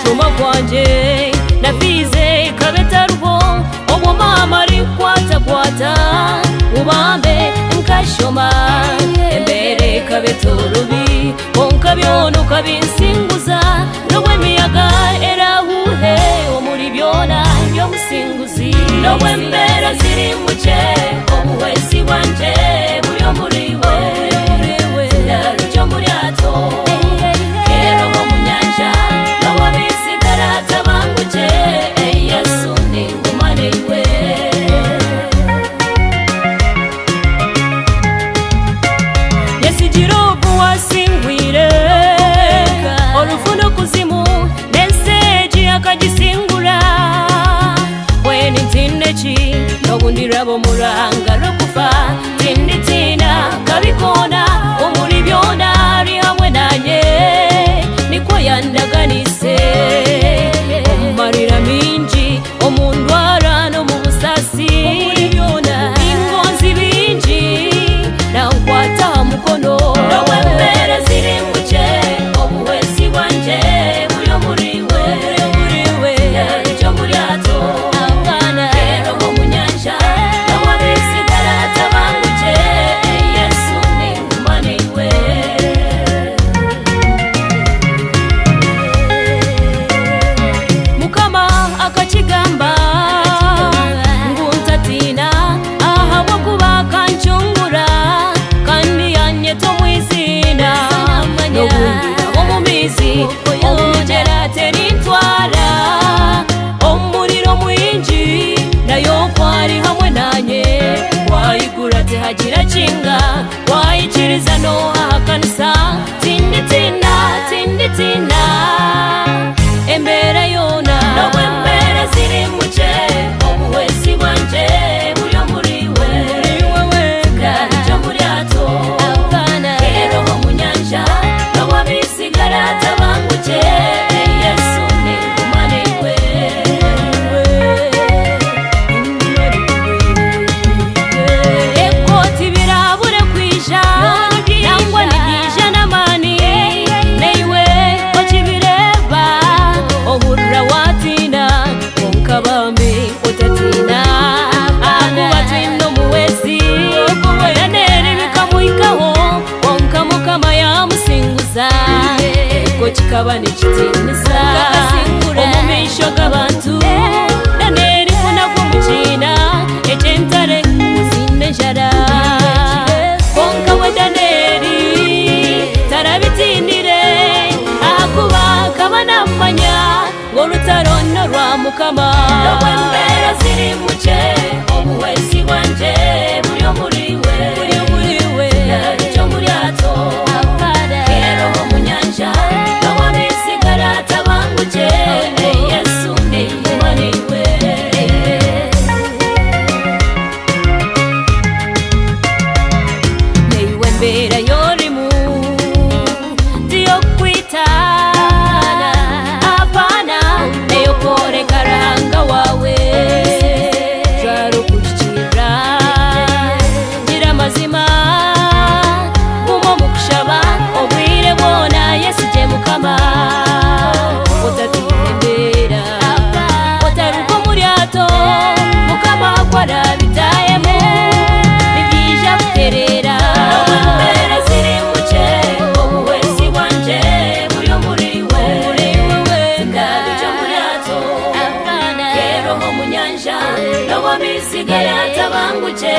kushoma kwanje nafize kabetarubo obwo mama rikwata ubambe nkashoma embere kabetorubi onkabyono kabinsinguza nowe miyaga erahuhe omuri byona byomusinguzi nowe mbera ziri muche obuwesi wanje buryo muriwe narujo muryato kero mu nyanja nowe bisigara tabanguje Yesu ni ngumane iwe yesigirobu wasingwire olufuno kuzimu nenseji akagisingura weni ntineki nobundirabo muranga lokufa tinditina kabikona omuri byona ari hamwe nanye niko yandaganise omumarira mingi omundwara no mu busasi ingonzi bingi nankwata mukono nowe mbere ziri muche obuwesi bwanje buryo muriwe naryo muryato abana kero bo mu nyanja nowe bisigara tabanguje Yesu ni ngumane iwe mukama akakigamba nguntatina aha wakuba kanchungura kandi yanyeto mwizina nobundira omumizi omujera terintwara omuriro mwingi nayo kwari hamwe nanye wayigura tehagira kinga wayikiriza no ahakanisa tinditina embera yona nowe mbera ziri muche obuwesi bwanje buryo muriwe naryo muryato kero bo mu nyanja nowe bisigara tabanguje Yesu ni ngumane iwe ekoti birabure kwija nangwa nigija namani neiwe okibireba oburra watina onkabambi otatina akuba twino muwezi yaneri bikamuikaho onkamukama yamusinguza ko kikaba nikitinisa omumisho g'abantu naneri funagwo mukina ekyentare muzinde njara konka we daneri tarabitinire akuba kaba namanya ng'olutarono rwa mukama nowe mbera ziri muche obuwesi bwanje buryo muriwe naryo muryato kero bo mu nyanja nowe bisigara tabanguje Yesu ni ngumane iwe neiwe mbera yorimu ndiyo kwitana apana neyo korekaranga wawe jaro kushira gira mazima mumo mukushaba obwire bona Yesu je mukama otatembera otaruko muryato mukama kwarabitayemo bibija buterera mbere ziri muche obuwesi bwanje buryo muriwe naryo muryato kero bo mu nyanja nowe bisigara tabanguje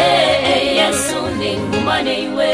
Yesu ni ngumane iwe